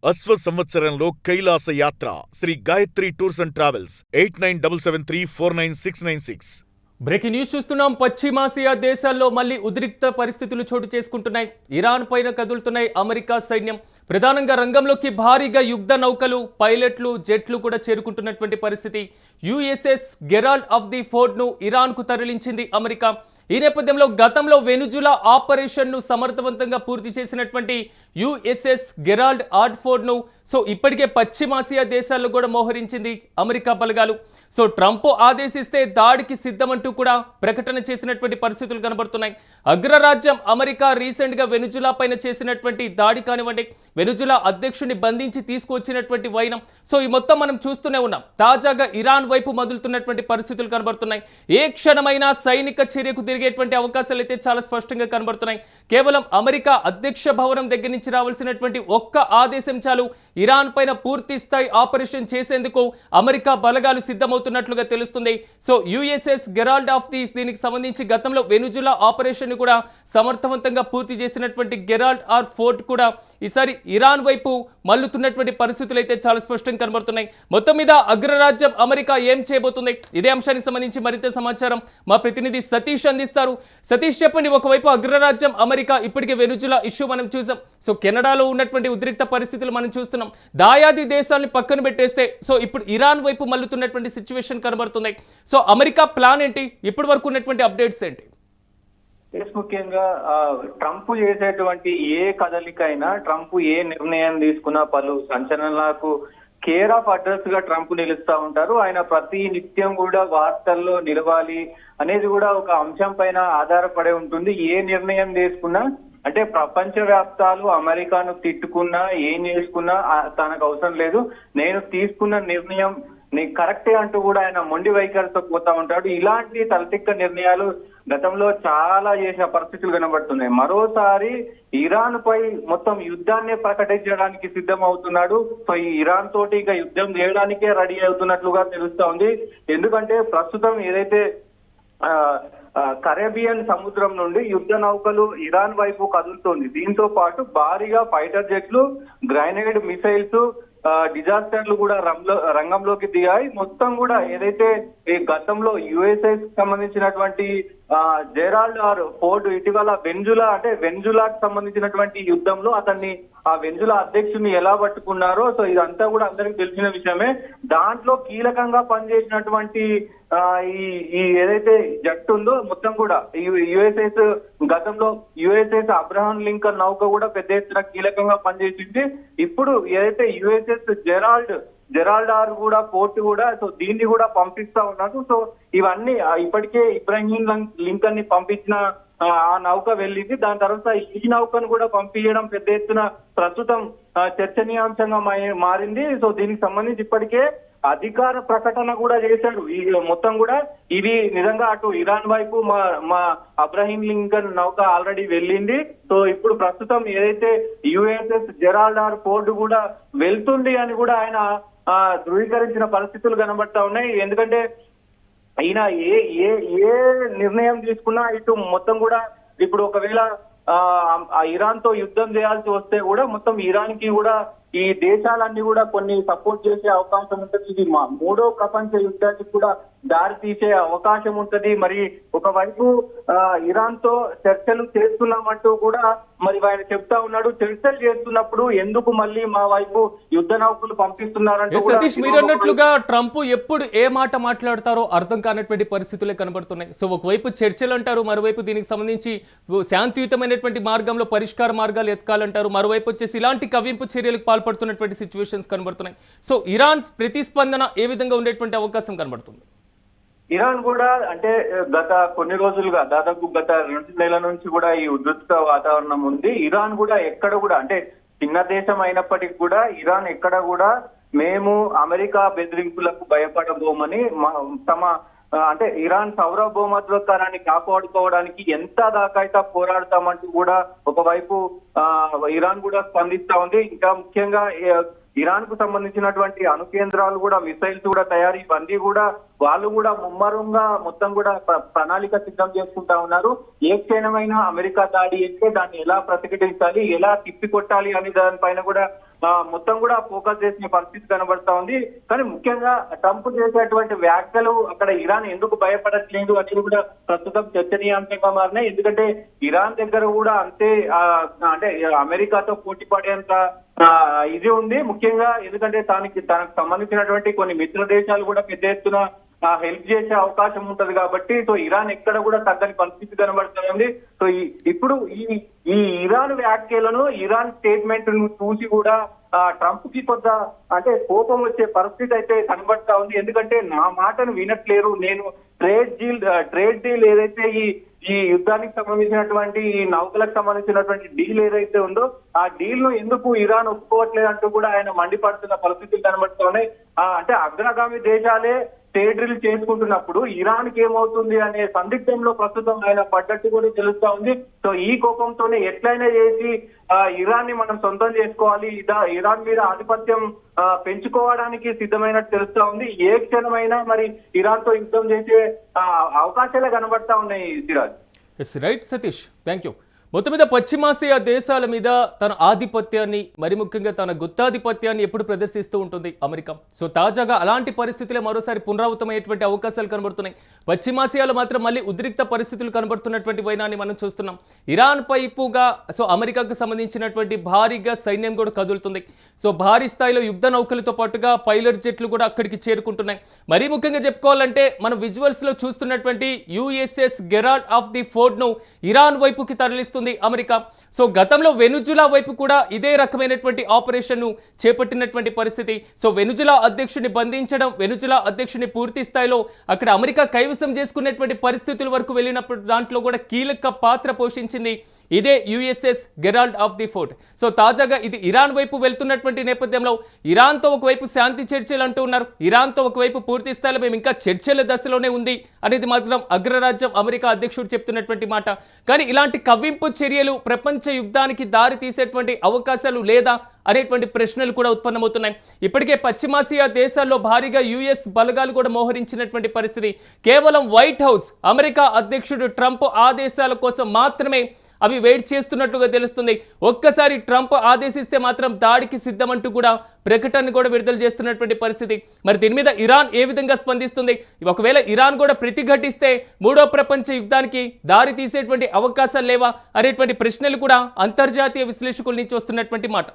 అశ్వ సంవత్సరంలో కైలాస యాత్ర Shri Gayatri tours and travels 8977349696. Breaking news చూస్తున్నాం. పశ్చిమాసియా దేశాల్లో మళ్లీ ఉద్రిక్త పరిస్థితులు చోటు చేసుకుంటున్నాయి. ఇరాన్ పైన కదులుతున్నాయి అమెరికా సైన్యం. ప్రధానంగా రంగంలోకి భారీగా యుద్ధ నౌకలు, పైలట్లు, జెట్లు కూడా చేరుకుంటున్నటువంటి పరిస్థితి. యుఎస్ఎస్ గెరాల్డ్ ఆఫ్ ది ఫోర్డ్ను ఇరాన్కు తరలించింది అమెరికా. ఈ నేపథ్యంలో గతంలో వెనుజులా ఆపరేషన్ను సమర్థవంతంగా పూర్తి చేసినటువంటి యుఎస్ఎస్ గెరాల్డ్ ఆర్డ్ఫోర్డ్ను ఇప్పటికే పశ్చిమాసియా దేశాల్లో కూడా మోహరించింది అమెరికా బలగాలు. ట్రంప్ ఆదేశిస్తే దాడికి సిద్ధమంటూ కూడా ప్రకటన చేసినటువంటి పరిస్థితులు కనబడుతున్నాయి. అగ్రరాజ్యం అమెరికా రీసెంట్గా వెనుజులా పైన చేసినటువంటి దాడి కానివ్వండి, వెనుజులా అధ్యక్షుడిని బంధించి తీసుకువచ్చినటువంటి వైనం, ఈ మొత్తం మనం చూస్తూనే ఉన్నాం. తాజాగా ఇరాన్ వైపు మదులుతున్నటువంటి పరిస్థితులు కనబడుతున్నాయి. ఏ క్షణమైనా సైనిక చర్యకు తిరిగేటువంటి అవకాశాలు అయితే చాలా స్పష్టంగా కనబడుతున్నాయి. కేవలం అమెరికా అధ్యక్ష భవనం దగ్గర నుంచి రావాల్సినటువంటి ఒక్క ఆదేశం చాలు ఇరాన్ పైన పూర్తి స్థాయి ఆపరేషన్ చేసేందుకు అమెరికా బలగాలు సిద్ధమవుతున్నట్లుగా తెలుస్తుంది. యుఎస్ఎస్ గెరాల్డ్ ఆఫ్ దీనికి సంబంధించి గతంలో వెనుజులా ఆపరేషన్ కూడా సమర్థవంతంగా పూర్తి చేసినటువంటి గెరాల్డ్ ఆర్ ఫోర్డ్ కూడా ఈసారి ఇరాన్ వైపు మల్లుతున్నటువంటి పరిస్థితులు అయితే చాలా స్పష్టంగా కనబడుతున్నాయి. మొత్తం మీద అగ్రరాజ్యం అమెరికా ఏం చేయబోతుంది? ఇదే అంశానికి సంబంధించి మరింత సమాచారం మా ప్రతినిధి సతీష్ అందిస్తారు. సతీష్, చెప్పండి. ఒకవైపు అగ్రరాజ్యం అమెరికా ఇప్పటికే వెనుజులా ఇష్యూ మనం చూసాం. కెనడాలో ఉన్నటువంటి ఉద్రిక్త పరిస్థితులు మనం చూస్తున్నాం. దాయాది దేశాలను పక్కన పెట్టేస్తే ఇప్పుడు ఇరాన్ వైపు మల్లుతున్నటువంటి సిచ్యువేషన్ కనబడుతుంది. అమెరికా ప్లాన్ ఏంటి? ఇప్పటి వరకు ఉన్నటువంటి అప్డేట్స్ ఏంటి? ముఖ్యంగా ట్రంప్ చేసేటువంటి ఏ కదలికైనా, ట్రంప్ ఏ నిర్ణయం తీసుకున్నా పలు సంచలనాలకు కేర్ ఆఫ్ అడ్రస్ గా ట్రంప్ నిలుస్తా ఉంటారు. ఆయన ప్రతి నిత్యం కూడా వార్తల్లో నిలవాలి అనేది కూడా ఒక అంశం పైన ఆధారపడి ఉంటుంది. ఏ నిర్ణయం తీసుకున్నా, అంటే ప్రపంచ వ్యాప్తాలు అమెరికాను తిట్టుకున్నా, ఏం చేసుకున్నా తనకు అవసరం లేదు, నేను తీసుకున్న నిర్ణయం నీకు కరెక్టే అంటూ కూడా ఆయన మొండి వైఖరితో పోతా ఉంటాడు. ఇలాంటి తలతిక్క నిర్ణయాలు గతంలో చాలా చేసిన పరిస్థితులు కనబడుతున్నాయి. మరోసారి ఇరాన్ పై మొత్తం యుద్ధాన్ని ప్రకటించడానికి సిద్ధం అవుతున్నాడు. ఈ ఇరాన్ తోటి ఇక యుద్ధం చేయడానికే రెడీ అవుతున్నట్లుగా తెలుస్తా ఉంది. ఎందుకంటే ప్రస్తుతం ఏదైతే కరేబియన్ సముద్రం నుండి యుద్ధ నౌకలు ఇరాన్ వైపు కదులుతోంది. దీంతో పాటు భారీగా ఫైటర్ జెట్లు, గ్రైనేడ్ మిసైల్స్, డిజాస్టర్లు కూడా రంగంలోకి దిగాయి. మొత్తం కూడా ఏదైతే ఈ గతంలో యుఎస్ఎస్ సంబంధించినటువంటి జెరాల్డ్ ఆర్ ఫోర్డ్ ఇటీవల వెన్జులాకు సంబంధించినటువంటి యుద్ధంలో అతన్ని ఆ వెన్జులా అధ్యక్షుడిని ఎలా పట్టుకున్నారో ఇదంతా కూడా అందరికి తెలిసిన విషయమే. దాంట్లో కీలకంగా పనిచేసినటువంటి ఈ ఏదైతే జట్టు ఉందో మొత్తం కూడా యుఎస్ఎస్ గతంలో యుఎస్ఎస్ అబ్రహాం లింకన్ నౌక కూడా పెద్ద ఎత్తున కీలకంగా పనిచేసింది. ఇప్పుడు ఏదైతే యుఎస్ఎస్ జెరాల్డ్ ఆర్ కూడా పోర్ట్ కూడా దీన్ని కూడా పంపిస్తా ఉన్నారు. ఇవన్నీ ఇప్పటికే ఇబ్రాహీం లింకన్ ని పంపించిన ఆ నౌక వెళ్ళింది. దాని తర్వాత ఈ నౌకను కూడా పంపించడం పెద్ద ఎత్తున ప్రస్తుతం చర్చనీయాంశంగా మారింది. దీనికి సంబంధించి ఇప్పటికే అధికార ప్రకటన కూడా చేశాడు. ఈ మొత్తం కూడా ఇది నిజంగా అటు ఇరాన్ వైపు మా అబ్రహీం లింకన్ నౌక ఆల్రెడీ వెళ్ళింది. ఇప్పుడు ప్రస్తుతం ఏదైతే యుఎస్ఎస్ జెరాల్డ్ ఆర్ ఫోర్డ్ కూడా వెళ్తుంది అని కూడా ఆయన ధృవీకరించిన పరిస్థితులు కనబడతా ఉన్నాయి. ఎందుకంటే ఈయన ఏ నిర్ణయం తీసుకున్నా ఇటు మొత్తం కూడా ఇప్పుడు ఒకవేళ ఇరాన్ తో యుద్ధం చేయాల్సి వస్తే కూడా మొత్తం ఇరాన్ కి కూడా ఈ దేశాలన్నీ కూడా కొన్ని సపోర్ట్ చేసే అవకాశం ఉంటుంది. ఇది మూడో ప్రపంచ యుద్ధానికి కూడా దారి తీసే అవకాశం ఉంటది. మరి ఒకవైపు ఇరాన్ తో చర్చలు చేస్తున్నామంటూ కూడా మరి ఆయన చెప్తా ఉన్నాడు. చర్చలు చేస్తున్నప్పుడు ఎందుకు మళ్ళీ మా వైపు యుద్ధ నౌకలు పంపిస్తున్నారంటే సతీష్, మీరు అన్నట్లుగా ట్రంప్ ఎప్పుడు ఏ మాట మాట్లాడతారో అర్థం కానటువంటి పరిస్థితులే కనబడుతున్నాయి. ఒకవైపు చర్చలు అంటారు, మరోవైపు దీనికి సంబంధించి శాంతియుతమైనటువంటి మార్గంలో పరిష్కార మార్గాలు ఎత్కాలంటారు, మరోవైపు వచ్చేసి ఇలాంటి కవ్వింపు చర్యలకు పాల్పడుతున్నటువంటి సిచ్యువేషన్స్ కనబడుతున్నాయి. ఇరాన్ ప్రతిస్పందన ఏ విధంగా ఉండేటువంటి అవకాశం కనబడుతుంది? ఇరాన్ కూడా అంటే గత కొన్ని రోజులుగా దాదాపు గత 2 నెలల నుంచి కూడా ఈ ఉద్రిక్త వాతావరణం ఉంది. ఇరాన్ కూడా ఎక్కడ కూడా అంటే చిన్న దేశం అయినప్పటికీ కూడా ఇరాన్ ఎక్కడ కూడా మేము అమెరికా బెదిరింపులకు భయపడబోమని తమ అంటే ఇరాన్ సార్వభౌమత్వాన్ని కాపాడుకోవడానికి ఎంత దాకైతే పోరాడతామంటూ కూడా ఒకవైపు ఇరాన్ కూడా స్పందిస్తా ఉంది. ఇంకా ముఖ్యంగా ఇరాన్ కు సంబంధించినటువంటి అణు కేంద్రాలు కూడా, మిసైల్స్ కూడా తయారీ, ఇవన్నీ కూడా వాళ్ళు కూడా ముమ్మరంగా మొత్తం కూడా ప్రణాళిక సిద్ధం చేసుకుంటా ఉన్నారు. ఏ క్షణమైనా అమెరికా దాడి అయితే దాన్ని ఎలా ప్రతిఘటించాలి, ఎలా తిప్పికొట్టాలి అనే దానిపైన కూడా మొత్తం కూడా ఫోకస్ చేసిన పరిస్థితి కనబడతా ఉంది. కానీ ముఖ్యంగా ట్రంప్ చేసేటువంటి వ్యాఖ్యలు అక్కడ ఇరాన్ ఎందుకు భయపడట్లేదు అనేది కూడా ప్రస్తుతం చర్చనీయాంశంగా మారినాయి. ఎందుకంటే ఇరాన్ దగ్గర కూడా అంతే అంటే అమెరికాతో పోటీ పడేంత ఇది ఉంది. ముఖ్యంగా ఎందుకంటే తనకు సంబంధించినటువంటి కొన్ని మిత్ర దేశాలు కూడా పెద్ద ఎత్తున హెల్ప్ చేసే అవకాశం ఉంటది కాబట్టి సో ఇరాన్ ఎక్కడ కూడా తగ్గని పరిస్థితి కనబడుతుంది. సో ఇప్పుడు ఈ ఇరాన్ వ్యాఖ్యలను ఇరాన్ స్టేట్మెంట్ ను చూసి కూడా ట్రంప్ కి కొంత అంటే కోపం వచ్చే పరిస్థితి అయితే కనబడతా ఉంది. ఎందుకంటే నా మాటను వినట్లేరు, నేను ట్రేడ్ డీల్ ఏదైతే ఈ యుద్ధానికి సంబంధించినటువంటి ఈ నౌకలకు సంబంధించినటువంటి డీల్ ఏదైతే ఉందో ఆ డీల్ ను ఎందుకు ఇరాన్ ఒప్పుకోవట్లేదు అంటూ కూడా ఆయన మండిపడుతున్న పరిస్థితులు కనబడుతున్నాయి. అంటే అగ్రగామి దేశాలే ట్రేడ్ డీల్ చేసుకుంటున్నప్పుడు ఇరాన్ కి ఏమవుతుంది అనే సందిగ్ధంలో ప్రస్తుతం ఆయన పడ్డట్టు కూడా తెలుస్తా ఉంది. సో ఈ కోపంతోనే ఎట్లయినా చేసి ఇరాన్ ని మనం సొంతం చేసుకోవాలి, ఇరాన్ మీద ఆధిపత్యం పెంచుకోవడానికి సిద్ధమైనట్టు తెలుస్తా ఉంది. ఏ క్షణమైనా మరి ఇరాన్ తో యుద్ధం చేసే అవకాశాలే కనబడతా ఉన్నాయి. Siraj. Right Satish, thank you. మొత్తం మీద పశ్చిమాసియా దేశాల మీద తన ఆధిపత్యాన్ని మరి ముఖ్యంగా తన గుత్తాధిపత్యాన్ని ఎప్పుడు ప్రదర్శిస్తూ ఉంటుంది అమెరికా. సో తాజాగా అలాంటి పరిస్థితులే మరోసారి పునరావృతమయ్యేటువంటి అవకాశాలు కనబడుతున్నాయి. పశ్చిమాసియాలో మాత్రం మళ్ళీ ఉద్రిక్త పరిస్థితులు కనబడుతున్నటువంటి వైనాన్ని మనం చూస్తున్నాం. ఇరాన్ పైపుగా సో అమెరికాకు సంబంధించినటువంటి భారీగా సైన్యం కూడా కదులుతుంది. సో భారీ స్థాయిలో యుద్ధ నౌకలతో పాటుగా పైలట్ జెట్లు కూడా అక్కడికి చేరుకుంటున్నాయి. మరీ ముఖ్యంగా చెప్పుకోవాలంటే మనం విజువల్స్లో చూస్తున్నటువంటి యుఎస్ఎస్ గెరాల్డ్ ఆఫ్ ది ఫోర్డ్ను ఇరాన్ వైపుకి తరలిస్తుంది అమెరికా. సో గతంలో వెనుజులా వైపు కూడా ఇదే రకమైనటువంటి ఆపరేషన్ ను చేపట్టినటువంటి పరిస్థితి. సో వెనుజులా అధ్యక్షుడిని బంధించడం, వెనుజులా అధ్యక్షుడిని పూర్తి స్థాయిలో అక్కడ అమెరికా కైవసం చేసుకునేటువంటి పరిస్థితుల వరకు వెళ్ళినప్పుడు దాంట్లో కూడా కీలక పాత్ర పోషించింది ఇదే USS Gerald of the Ford. So తాజాగా ఇది ఇరాన్ వైపు వెళ్తున్నటువంటి నేపథ్యంలో ఇరాన్తో ఒకవైపు శాంతి చర్చలు అంటూ ఉన్నారు, ఇరాన్తో ఒకవైపు పూర్తి స్థాయిలో మేము ఇంకా చర్చల దశలోనే ఉంది అనేది మాత్రం అగ్రరాజ్యం అమెరికా అధ్యక్షుడు చెప్తున్నటువంటి మాట. కానీ ఇలాంటి కవ్వింపు చర్యలు ప్రపంచ యుద్ధానికి దారి తీసేటువంటి అవకాశాలు లేదా అనేటువంటి ప్రశ్నలు కూడా ఉత్పన్నమవుతున్నాయి. ఇప్పటికే పశ్చిమాసియా దేశాల్లో భారీగా యుఎస్ బలగాలు కూడా మోహరించినటువంటి పరిస్థితి. కేవలం వైట్ హౌస్ అమెరికా అధ్యక్షుడు ట్రంప్ ఆదేశాల కోసం మాత్రమే అవి వెయిట్ చేస్తున్నట్టుగా తెలుస్తుంది. ఒక్కసారి ట్రంప్ ఆదేశిస్తే మాత్రం దాడికి సిద్ధమంటూ కూడా ప్రకటన కూడా విడుదల చేస్తున్నటువంటి పరిస్థితి. మరి దీని మీద ఇరాన్ ఏ విధంగా స్పందిస్తుంది? ఒకవేళ ఇరాన్ కూడా ప్రతిఘటిస్తే మూడో ప్రపంచ యుద్ధానికి దారి తీసేటువంటి అవకాశాలు లేవా అనేటువంటి ప్రశ్నలు కూడా అంతర్జాతీయ విశ్లేషకుల నుంచి వస్తున్నటువంటి మాట.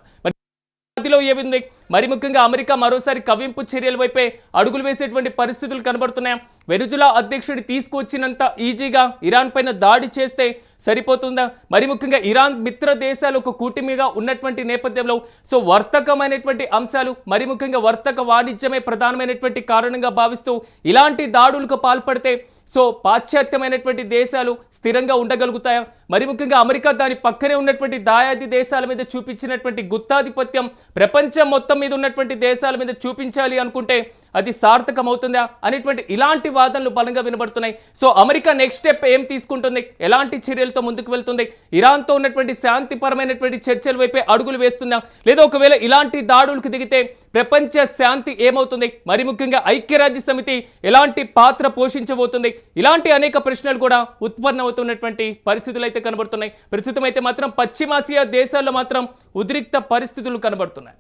మధ్యలో ఏముంది? మరి ముఖ్యంగా అమెరికా మరోసారి కవ్వింపు చర్యల వైపే అడుగులు వేసేటువంటి పరిస్థితులు కనబడుతున్నాయి. వెనుజులా అధ్యక్షుడి తీసుకొచ్చినంత ఈజీగా ఇరాన్ పైన దాడి చేస్తే సరిపోతుందా? మరి ముఖ్యంగా ఇరాన్ మిత్ర దేశాలు ఒక కూటమిగా ఉన్నటువంటి నేపథ్యంలో సో వర్తకమైనటువంటి అంశాలు, మరి ముఖ్యంగా వర్తక వాణిజ్యమే ప్రధానమైనటువంటి కారణంగా భావిస్తూ ఇలాంటి దాడులకు పాల్పడితే సో పాశ్చాత్యమైనటువంటి దేశాలు స్థిరంగా ఉండగలుగుతాయా? మరి ముఖ్యంగా అమెరికా దాని పక్కనే ఉన్నటువంటి దాయాది దేశాల మీద చూపించినటువంటి గుత్తాధిపత్యం ప్రపంచం మొత్తం మీద ఉన్నటువంటి దేశాల మీద చూపించాలి అనుకుంటే అది సార్థకం అవుతుందా అనేటువంటి ఇలాంటి వాదనలు బలంగా వినబడుతున్నాయి. సో అమెరికా నెక్స్ట్ స్టెప్ ఏం తీసుకుంటుంది, ఎలాంటి చర్యలతో ముందుకు వెళ్తుంది, ఇరాన్తో ఉన్నటువంటి శాంతిపరమైనటువంటి చర్చల వైపే అడుగులు వేస్తుందా, లేదా ఒకవేళ ఇలాంటి దాడులకు దిగితే ప్రపంచ శాంతి ఏమవుతుంది, మరి ముఖ్యంగా ఐక్యరాజ్య సమితి ఎలాంటి పాత్ర పోషించబోతుంది, ఇలాంటి అనేక ప్రశ్నలు కూడా ఉత్పన్నమవుతున్నటువంటి పరిస్థితులు అయితే కనబడుతున్నాయి. ప్రస్తుతం అయితే మాత్రం పశ్చిమాసియా దేశాల్లో మాత్రం ఉద్రిక్త పరిస్థితులు కనబడుతున్నాయి.